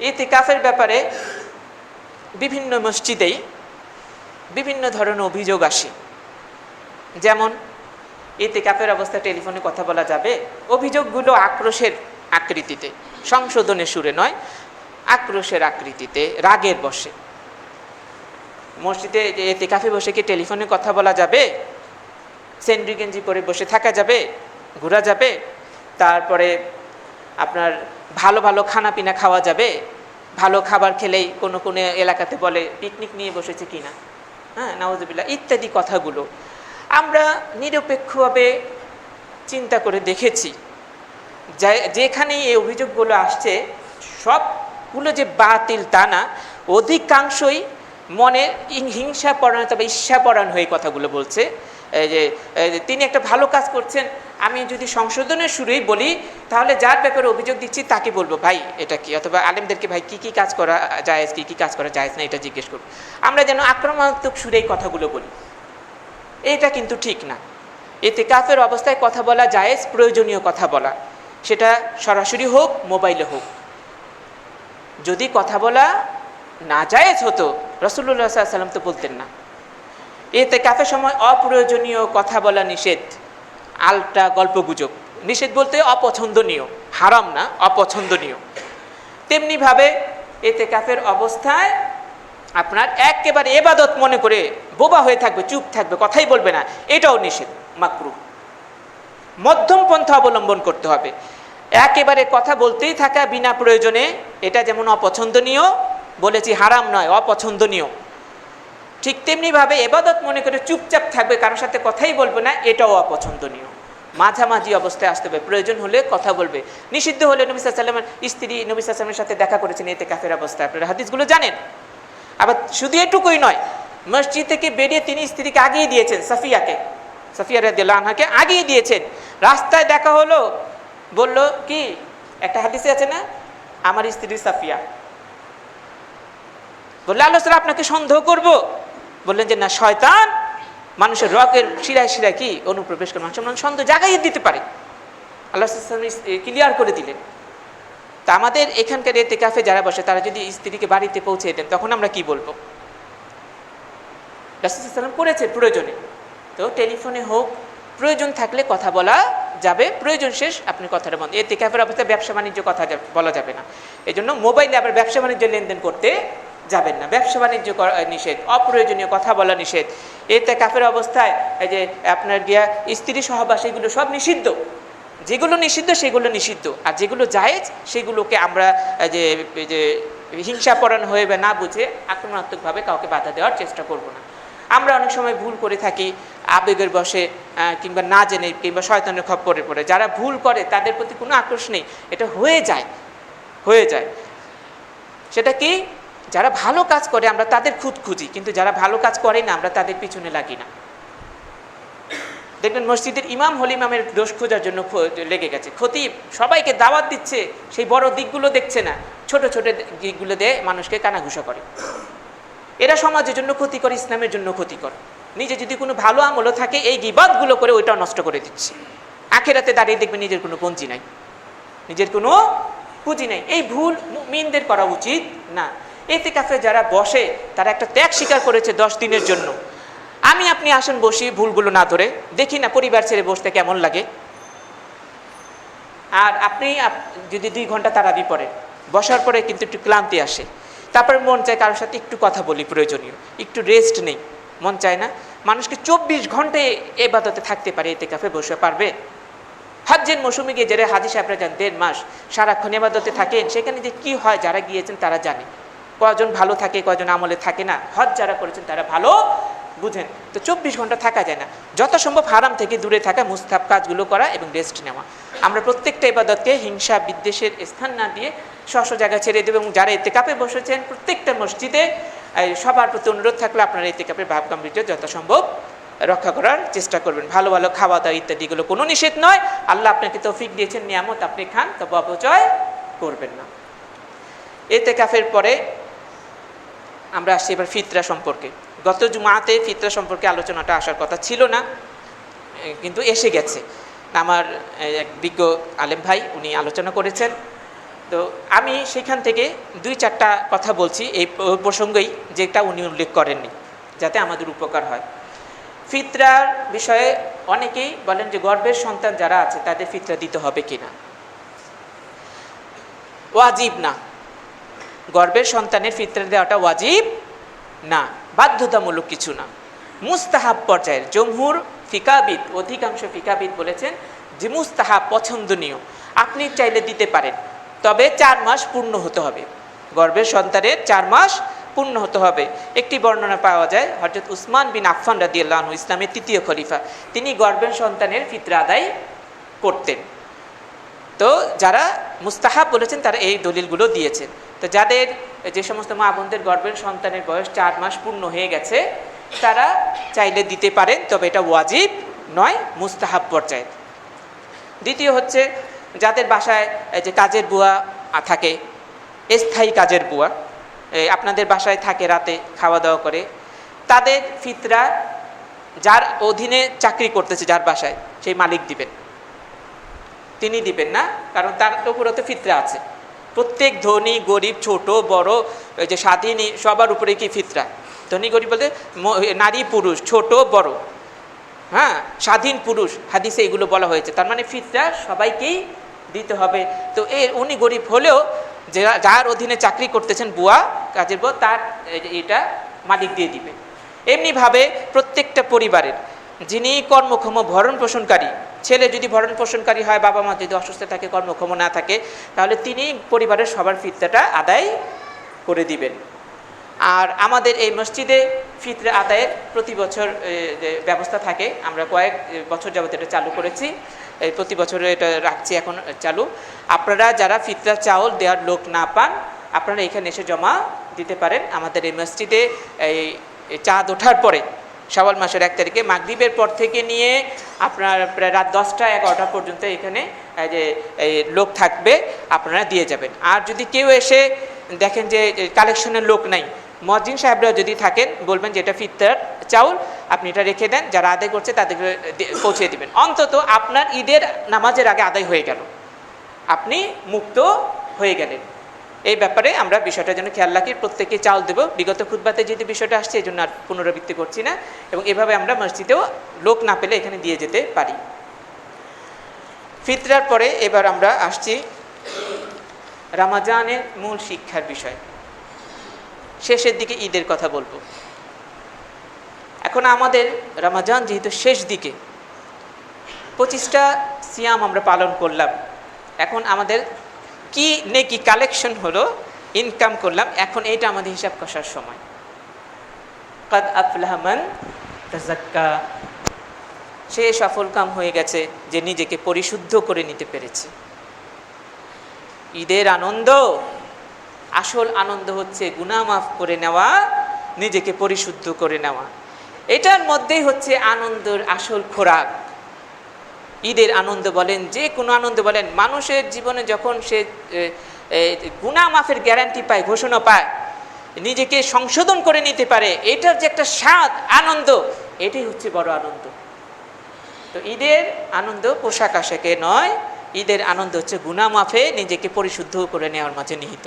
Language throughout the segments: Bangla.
ইতিকাফের ব্যাপারে বিভিন্ন মসজিদেই বিভিন্ন ধরনের অভিযোগ আসে। যেমন ইতিকাফের অবস্থায় টেলিফোনে কথা বলা যাবে? অভিযোগগুলো আক্রোশের আকৃতিতে, সংশোধনের সুরে নয়, আক্রোশের আকৃতিতে, রাগের বশে। মসজিদে ইতিকাফে বসে কি টেলিফোনে কথা বলা যাবে? সেন্ডি গেঞ্জি পরে বসে থাকা যাবে? ঘোরা যাবে? তারপরে আপনার ভালো ভালো খানা পিনা খাওয়া যাবে? ভালো খাবার খেলেই কোনো কোনো এলাকাতে বলে পিকনিক নিয়ে বসেছে কিনা, হ্যাঁ, নাউজুবিল্লাহ, ইত্যাদি কথাগুলো আমরা নিরপেক্ষভাবে চিন্তা করে দেখেছি। যেখানেই এই অভিযোগগুলো আসছে সবগুলো যে বাতিল তা না, অধিকাংশই মনে হিংসাপরায়ণ বা ঈর্ষাপরায়ণ হয়ে কথাগুলো বলছে। যে তিনি একটা ভালো কাজ করছেন, আমি যদি সংশোধনের শুরুই বলি তাহলে যার ব্যাপারে অভিযোগ দিচ্ছি তাকে বলবো ভাই এটা কি, অথবা আলেমদেরকে ভাই কী কী কাজ করা জায়েজ, কী কী কাজ করা জায়েজ না, এটা জিজ্ঞেস করব। আমরা যেন আক্রমণাত্মক সুরেই কথাগুলো বলি, এটা কিন্তু ঠিক না। ইতিকাফের অবস্থায় কথা বলা জায়েজ, প্রয়োজনীয় কথা বলা, সেটা সরাসরি হোক মোবাইলে হোক। যদি কথা বলা না জায়েজ হতো রাসূলুল্লাহ সাল্লাল্লাহু আলাইহি ওয়াসাল্লাম তো বলতেন না। ইতিকাফের সময় অপ্রয়োজনীয় কথা বলা নিষেধ, আলটা গল্পগুজব নিষেধ, বলতে অপছন্দনীয়, হারাম না, অপছন্দনীয়। তেমনিভাবে ইতিকাফের অবস্থায় আপনার একেবারে ইবাদত মনে করে বোবা হয়ে থাকবে, চুপ থাকবে, কথাই বলবে না, এটাও নিষেধ, মাকরুহ। মধ্যম পন্থা অবলম্বন করতে হবে। একেবারে কথা বলতেই থাকা বিনা প্রয়োজনে, এটা যেমন অপছন্দনীয়, বলেছি হারাম নয়, অপছন্দনীয়। ঠিক তেমনিভাবে ইবাদত মনে করে চুপচাপ থাকবে, কারোর সাথে কথাই বলবে না, এটাও অপছন্দনীয়। মাঝামাঝি অবস্থায় আসতে হবে, প্রয়োজন হলে কথা বলবে। নিষিদ্ধ হলে নবী সাল্লাল্লাহু আলাইহি ওয়াসাল্লামের স্ত্রী নবী সাল্লাল্লাহু আলাইহি ওয়াসাল্লামের সাথে দেখা করেছেন ইতিকাফের অবস্থায়, আপনারা হাদিসগুলো জানেন। আবার শুধু এটুকুই নয়, মসজিদ থেকে বেরিয়ে তিনি স্ত্রীকে আগিয়ে দিয়েছেন, সাফিয়া রাদিয়াল্লাহু আনহাকে আগিয়ে দিয়েছেন। রাস্তায় দেখা হলো, বলল কি, একটা হাদিসে আছে না, আমার স্ত্রী সাফিয়া। বললে আল্লাহ তাআলা আপনাকে সন্দেহ করব? বললেন যে না, শয়তান মানুষের রকের শিরায় শিরায় কি অনুপ্রবেশ করে মানুষ সন্দেহ জাগাইয়ে দিতে পারে। আল্লাহ ক্লিয়ার করে দিলেন। তা আমাদের এখানকার ইতিকাফে যারা বসে তারা যদি স্ত্রীকে বাড়িতে পৌঁছে দেন তখন আমরা কি বলবো? রাসূল সাল্লাল্লাহু আলাইহি ওয়াসাল্লাম করেছে প্রয়োজনে, তো টেলিফোনে হোক, প্রয়োজন থাকলে কথা বলা যাবে, প্রয়োজন শেষ আপনি কথাটা বন্ধ। ইতিকাফের অবস্থায় ব্যবসা বাণিজ্য কথা বলা যাবে না। এই জন্য মোবাইলে আবার ব্যবসা বাণিজ্য লেনদেন করতে যাবেন না, ব্যবসা বাণিজ্য নিষেধ, অপ্রয়োজনীয় কথা বলা নিষেধ। ইতিকাফের অবস্থায় এই যে আপনার গিয়া স্ত্রী সহবাস, এগুলো সব নিষিদ্ধ। যেগুলো নিষিদ্ধ সেগুলো নিষিদ্ধ, আর যেগুলো জায়েজ সেগুলোকে আমরা যে হিংসাপরায়ণ হয়ে বা না বুঝে আক্রমণাত্মকভাবে কাউকে বাধা দেওয়ার চেষ্টা করব না। আমরা অনেক সময় ভুল করে থাকি, আবেগের বশে কিংবা না জেনে কিংবা শয়তানের খপ্পরে পড়ে। যারা ভুল করে তাদের প্রতি কোনো আক্রোশ নেই, এটা হয়ে যায়। সেটা কি, যারা ভালো কাজ করে আমরা তাদের খুঁত খুঁজি, কিন্তু যারা ভালো কাজ করে না আমরা তাদের পিছনে লাগি না। দেখবেন মসজিদের ইমাম হল ইমামের দোষ খোঁজার জন্য লেগে গেছে, খতিব সবাইকে দাওয়াত দিচ্ছে, সেই বড় দিকগুলো দেখছে না, ছোট ছোট দিকগুলো দিয়ে মানুষকে কানাঘুষা করে। এরা সমাজের জন্য ক্ষতিকর, ইসলামের জন্য ক্ষতিকর। নিজে যদি কোনো ভালো আমলও থাকে এই গীবতগুলো করে ওইটাও নষ্ট করে দিচ্ছে। আখিরাতে দাঁড়িয়ে দেখবেন নিজের কোনো পুঁজি নাই, এই ভুল মুমিনদের করা উচিত না। ইতিকাফে যারা বসে তারা একটা ত্যাগ স্বীকার করেছে 10 দিনের জন্য। আমি আপনি আসেন বসি ভুলগুলো না ধরে, দেখি না পরিবার ছেড়ে বসতে কেমন লাগে। আর আপনি যদি 2 ঘন্টা তারাবি পড়েন, বসার পরে কিন্তু একটু ক্লান্তি আসে, তারপরে মন চায় কারোর সাথে একটু কথা বলি, প্রয়োজনীয় একটু রেস্ট নেই, মন চায় না। মানুষকে 24 ঘন্টায় ইবাদতে থাকতে পারে, ইতিকাফে বসে পারবে? হজ্জের মৌসুমে গিয়ে যারা হাজী সাহেবরা যান 1.5 মাস সারাক্ষণ ইবাদতে থাকেন, সেখানে যে কি হয় যারা গিয়েছেন তারা জানে। কয়জন ভালো থাকে, কয়জন আমলে থাকে না, হজ যারা করেছেন তারা ভালো বুঝেন। তো 24 ঘন্টা থাকা যায় না, যত সম্ভব হারাম থেকে দূরে থাকা, মুস্তাহাব কাজগুলো করা এবং রেস্ট নেওয়া। আমরা প্রত্যেকটা ইবাদতকে হিংসা বিদ্বেষের স্থান না দিয়ে স্ব জায়গা ছেড়ে দেব। এবং যারা ইতিকাফে বসেছেন প্রত্যেকটা মসজিদে সবার প্রতি অনুরোধ থাকলে আপনারা ইতিকাফের ভাব গাম্ভীর্য যথাসম্ভব রক্ষা করার চেষ্টা করবেন। ভালো ভালো খাওয়া দাওয়া ইত্যাদিগুলো কোনো নিষেধ নয়। আল্লাহ আপনাকে তৌফিক দিয়েছেন, নিয়ামত, আপনি খান, তবে অপচয় করবেন না। ইতিকাফের পরে আমরা আসছি এবার ফিতরা সম্পর্কে। গত জুমাতে ফিতরা সম্পর্কে আলোচনাটা আসার কথা ছিল না, কিন্তু এসে গেছে। আমার এক বিজ্ঞ আলেম ভাই উনি আলোচনা করেছেন তো আমি সেখান থেকে 2-4টা কথা বলছি এই প্রসঙ্গেই, যেটা উনি উল্লেখ করেননি, যাতে আমাদের উপকার হয়। ফিতরার বিষয়ে অনেকেই বলেন যে গর্ভের সন্তান যারা আছে তাদের ফিতরা দিতে হবে কিনা। ওয়াজিব না, গর্ভের সন্তানের ফিতরা দেওয়াটা ওয়াজিব না, বাধ্যতামূলক কিছু না, মুস্তাহাব পর্যায়ের। জমহুর ফিকাবিদ, অধিকাংশ ফিকাবিদ বলেছেন যে মুস্তাহাব, পছন্দনীয়, আপনি চাইলে দিতে পারেন, তবে 4 মাস পূর্ণ হতে হবে। গর্ভের সন্তানের 4 মাস পূর্ণ হতে হবে। একটি বর্ণনা পাওয়া যায়, হযরত উসমান বিন আফফান রাদিয়াল্লাহু আনহু, ইসলামের 3য় খলিফা, তিনি গর্ভের সন্তানের ফিতরা আদায় করতেন। তো যারা মুস্তাহাব বলেছেন তারা এই দলিলগুলো দিয়েছেন। তো যাদের, যে সমস্ত মা বোনদের গর্ভের সন্তানের বয়স 4 মাস পূর্ণ হয়ে গেছে, তারা চাইলে দিতে পারেন, তবে এটা ওয়াজিব নয়, মুস্তাহাব পর্যায়ে। দ্বিতীয় হচ্ছে যাদের বাসায় যে কাজের বুয়া থাকে, স্থায়ী কাজের বুয়া আপনাদের বাসায় থাকে, রাতে খাওয়া দাওয়া করে, তাদের ফিতরা যার অধীনে চাকরি করতেছে, যার বাসায়, সেই মালিক দিবেন, তিনি দিবেন না, কারণ তার উপরে তো ফিতরা আছে। প্রত্যেক ধনী গরিব, ছোট বড়, যে স্বাধীন, সবার উপরে কি ফিতরা। ধনী গরিব বলতে নারী পুরুষ, ছোট বড়, হ্যাঁ, স্বাধীন পুরুষ, হাদিসে এগুলো বলা হয়েছে। তার মানে ফিতরা সবাইকেই দিতে হবে। তো উনি গরিব হলেও যার অধীনে চাকরি করতেছেন, বুয়া, কাজের বুয়া, তার এটা মালিক দিয়ে দিবে। এমনিভাবে প্রত্যেকটা পরিবারের যিনি কর্মক্ষম ভরণ পোষণকারী, ছেলে যদি ভরণ পোষণকারী হয়, বাবা মা যদি অসুস্থ থাকে, কর্মক্ষম না থাকে, তাহলে তিনি পরিবারের সবার ফিতরাটা আদায় করে দিবেন। আর আমাদের এই মসজিদে ফিতরা আদায়ের প্রতি বছর ব্যবস্থা থাকে, আমরা কয়েক বছর যাবত এটা চালু করেছি, প্রতি বছর এটা রাখছি এখন চালু। আপনারা যারা ফিতরা চাউল দেওয়ার লোক না পান, আপনারা এখানে এসে জমা দিতে পারেন। আমাদের এই মসজিদে এই চাঁদ ওঠার পরে, শাওয়াল মাসের 1 তারিখে মাগরিবের পর থেকে নিয়ে আপনার প্রায় রাত 10টা-11টা পর্যন্ত এখানে যে লোক থাকবে, আপনারা দিয়ে যাবেন। আর যদি কেউ এসে দেখেন যে কালেকশনের লোক নাই, মুয়াজ্জিন সাহেবরা যদি থাকেন, বলবেন যে এটা ফিতরার চাউল, আপনি এটা রেখে দেন, যারা আদায় করছে তাদেরকে পৌঁছে দিবেন। অন্তত আপনার ঈদের নামাজের আগে আদায় হয়ে গেল, আপনি মুক্ত হয়ে গেলেন। এই ব্যাপারে আমরা বিষয়টা যেন খেয়াল রাখি, প্রত্যেকে চাউল দেব। বিগত খুতবাতে যেহেতু বিষয়টা আসছে, এই জন্য আর পুনরাবৃত্তি করছি না, এবং এভাবে আমরা মসজিদেও লোক না পেলে এখানে দিয়ে যেতে পারি। ফিতরার পরে এবার আমরা আসছি রমজানের মূল শিক্ষার বিষয়। শেষের দিকে ঈদের কথা বলবো। এখন আমাদের রমজান যেহেতু শেষ দিকে, 25টা সিয়াম আমরা পালন করলাম, এখন আমাদের কি নেকি কালেকশন হলো, ইনকাম করলাম, এখন এইটা আমাদের হিসাব কষার সময়। কাদ আফলাহা মান তাযাক্কা, সে সফল কাম হয়ে গেছে যে নিজেকে পরিশুদ্ধ করে নিতে পেরেছে। ঈদের আনন্দ, আসল আনন্দ হচ্ছে গুনাহ মাফ করে নেওয়া, নিজেকে পরিশুদ্ধ করে নেওয়া। এটার মধ্যেই হচ্ছে আনন্দের আসল খোরাক। ঈদের আনন্দ বলেন, যে কোনো আনন্দ বলেন, মানুষের জীবনে যখন সে গুনাহ মাফের গ্যারান্টি পায়, ঘোষণা পায়, নিজেকে সংশোধন করে নিতে পারে, এটার যে একটা স্বাদ, আনন্দ, এটাই হচ্ছে বড় আনন্দ। তো ঈদের আনন্দ পোশাক আশাকে নয়, ঈদের আনন্দ হচ্ছে গুনাহ মাফে নিজেকে পরিশুদ্ধ করে নেওয়ার মাঝে নিহিত।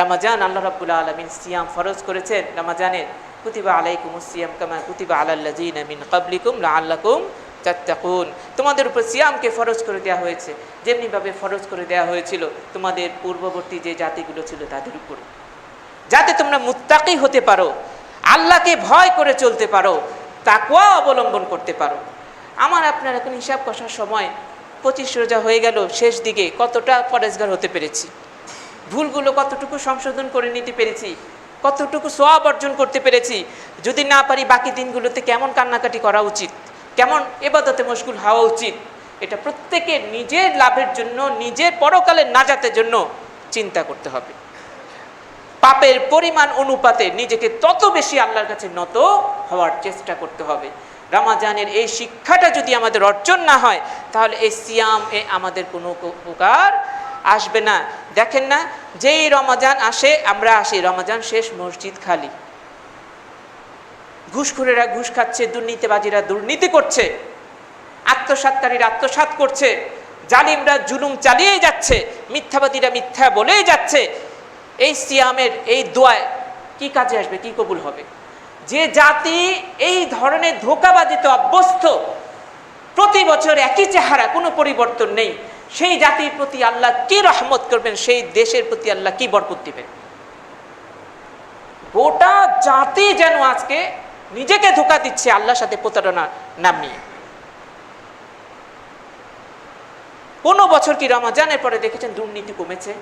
রমজান আল্লাহ রাব্বুল আলামিন সিয়াম ফরজ করেছেন রমজানের, কুতিবা আলাইকুমুস সিয়াম কামা কুতিবা আলাল্লাযিনা মিন ক্বাবলিকুম লাআল্লাকুম তাত্তাকুন, তোমাদের উপর সিয়ামকে ফরজ করে দেওয়া হয়েছে যেমনিভাবে ফরজ করে দেওয়া হয়েছিল তোমাদের পূর্ববর্তী যে জাতিগুলো ছিল তাদের উপর, যাতে তোমরা মুত্তাকি হতে পারো, আল্লাহকে ভয় করে চলতে পারো, তাকওয়া অবলম্বন করতে পারো। আমার আপনার এখন হিসাব কষার সময় 25 রোজা হয়ে গেল, শেষ দিকে কতটা পরেজগার হতে পেরেছি, ভুলগুলো কতটুকু সংশোধন করে নিতে পেরেছি, কতটুকু সওয়াব অর্জন করতে পেরেছি। যদি না পারি, বাকি দিনগুলোতে কেমন কান্নাকাটি করা উচিত, কেমন ইবাদতে মশগুল হওয়া উচিত, এটা প্রত্যেকের নিজের লাভের জন্য, নিজের পরকালের নাজাতের জন্য চিন্তা করতে হবে। পাপের পরিমাণ অনুপাতে নিজেকে তত বেশি আল্লাহর কাছে নত হওয়ার চেষ্টা করতে হবে। রমজানের এই শিক্ষাটা যদি আমাদের অর্জন না হয়, তাহলে এই সিয়াম আমাদের কোনো উপকার আসবে না। দেখেন না, যেই রমজান আসে, আমরা আসি, রমজান শেষ, মসজিদ খালি, ঘুষখোরেরা ঘুষ খাচ্ছে, দুর্নীতিবাজীরা দুর্নীতি করছে, আত্মসাৎকারীরা আত্মসাৎ করছে, জালিমরা জুলুম চালিয়েই যাচ্ছে, মিথ্যাবাদীরা মিথ্যা বলেই যাচ্ছে। এই সিয়ামের এই দোয়ায় কি কাজে আসবে, কি কবুল হবে? যে জাতি এই ধরনের ধোঁকাবাজিতে অভ্যস্ত, প্রতি বছর একই চেহারা, কোনো পরিবর্তন নেই, সেই জাতির প্রতি আল্লাহ কি রহমত করবেন, সেই দেশের প্রতি আল্লাহ কি বরকত দিবেন? গোটা জাতি যেন আজকে নিজেকে ধোঁকা দিচ্ছে আল্লাহর সাথে প্রতারণা নামিয়ে। কোনো বছর কি রমজানের পরে দেখেছেন দুর্নীতি কমেছে?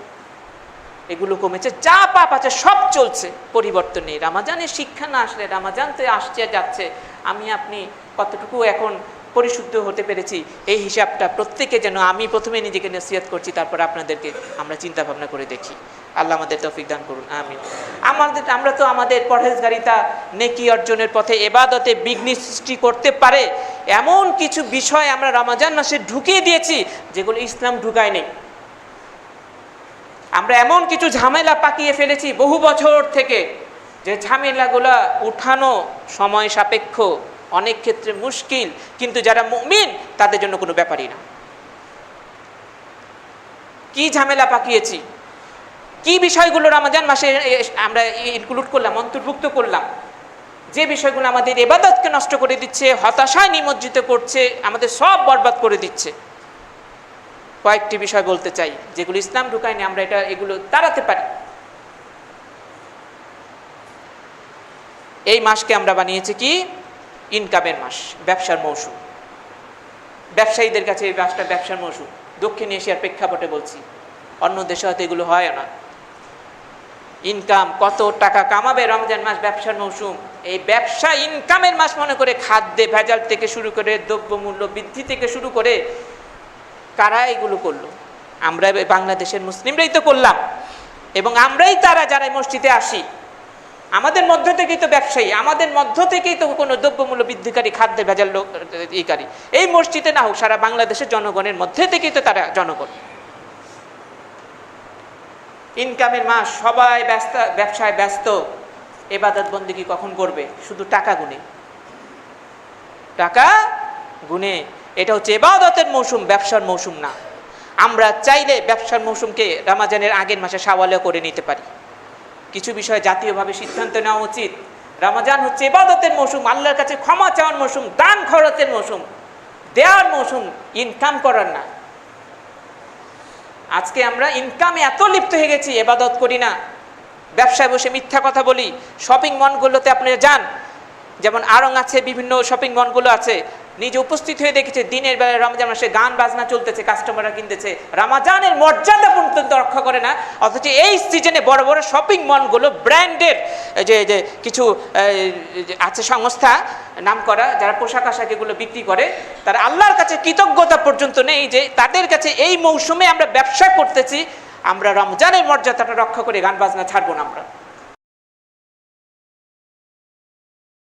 এগুলো কমেছে, যা পাপ আছে সব চলছে, পরিবর্তন নেই। রমজানের শিক্ষা না আসলে, রমজান তো আসছে যাচ্ছে, আমি আপনি কতটুকু এখন পরিশুদ্ধ হতে পেরেছি, এই হিসাবটা প্রত্যেকে যেন, আমি প্রথমে নিজেকে নসিহত করছি, তারপর আপনাদেরকে আমরা চিন্তা ভাবনা করে দেখি। আল্লাহ আমাদের তৌফিক দান করুন, আমিন। আমরা তো আমাদের পরহেজগারিতা, নেকি অর্জনের পথে, ইবাদতে বিঘ্ন সৃষ্টি করতে পারে এমন কিছু বিষয় আমরা রমজান মাসে ঢুকিয়ে দিয়েছি যেগুলো ইসলাম ঢুকায় নেই। আমরা এমন কিছু ঝামেলা পাকিয়ে ফেলেছি বহু বছর থেকে, যে ঝামেলাগুলো উঠানো সময় সাপেক্ষ, অনেক ক্ষেত্রে মুশকিল, কিন্তু যারা মুমিন তাদের জন্য কোনো ব্যাপারই না। কি ঝামেলা পাকিয়েছি, কি বিষয়গুলো রমজান মাসে আমরা ইনক্লুড করলাম, অন্তর্ভুক্ত করলাম, যে বিষয়গুলো আমাদের ইবাদতকে নষ্ট করে দিচ্ছে, হতাশায় নিমজ্জিত করছে, আমাদের সব বরবাদ করে দিচ্ছে। কয়েকটি বিষয় বলতে চাই যেগুলো ইসলাম ঢুকায়নি, আমরা এগুলো তাড়াতে পারি। এই মাসকে আমরা বানিয়েছি কি? ইনকামের মাস, ব্যবসার মৌসুম। ব্যবসায়ীদের কাছে এই মাসটা ব্যবসার মৌসুম। দক্ষিণ এশিয়ার প্রেক্ষাপটে বলছি, অন্য দেশে হয়তো এগুলো হয় না। ইনকাম, কত টাকা কামাবে রমজান মাস, ব্যবসার মৌসুম। এই ব্যবসা ইনকামের মাস মনে করে খাদ্যে ভেজাল থেকে শুরু করে, দ্রব্যমূল্য বৃদ্ধি থেকে শুরু করে, কারা এগুলো করলো? আমরা বাংলাদেশের মুসলিমরাই তো করলাম, এবং আমরাই তারা যারা মসজিদে আসি, আমাদের মধ্য থেকেই তো ব্যবসায়ী, আমাদের মধ্য থেকেই তো কোনো দ্রব্যমূল্য বৃদ্ধিকারী, খাদ্যের ভেজাল ইকারী। এই মসজিদে না হোক, সারা বাংলাদেশের জনগণের মধ্যে থেকেই তো তারা জনগণ। ইনকামের মাস, সবাই ব্যস্ত, ব্যবসায় ব্যস্ত। ইবাদত বন্দেগী কখন করবে? শুধু টাকা গুনে, টাকা গুনে। এটা হচ্ছে ইবাদতের মৌসুম, ব্যবসার মৌসুম না। আমরা চাইলে ব্যবসার মৌসুমকে রমজানের আগের মাসে শাওয়ালেও করে নিতে পারি। কিছু বিষয় জাতীয়ভাবে সিদ্ধান্ত নেওয়া উচিত। রমজান হচ্ছে ইবাদতের মৌসুম, আল্লাহর কাছে ক্ষমা চাওয়ার মৌসুম, দান খরচের মৌসুম, দেওয়ার মৌসুম, ইনকাম করার না। আজকে আমরা ইনকামে এত লিপ্ত হয়ে গেছি, ইবাদত করি না, ব্যবসায় বসে মিথ্যা কথা বলি। শপিং মলগুলোতে আপনারা যান, যেমন আড়ং আছে, বিভিন্ন শপিং মলগুলো আছে, নিজে উপস্থিত হয়ে দেখেছে দিনের বেলায় রমজান মাসে গান বাজনা চলতেছে, কাস্টমাররা কিনতেছে। রমজানের মর্যাদা পর্যন্ত রক্ষা করে না, অথচ এই সিজনে বড় বড় শপিং মলগুলো ব্র্যান্ডের যে কিছু আছে সংস্থা নাম করা, যারা পোশাক আশাক এগুলো বিক্রি করে, তারা আল্লাহর কাছে কৃতজ্ঞতা পর্যন্ত নেই যে তাদের কাছে এই মৌসুমে আমরা ব্যবসা করতেছি, আমরা রমজানের মর্যাদাটা রক্ষা করে গান বাজনা ছাড়বো না আমরা।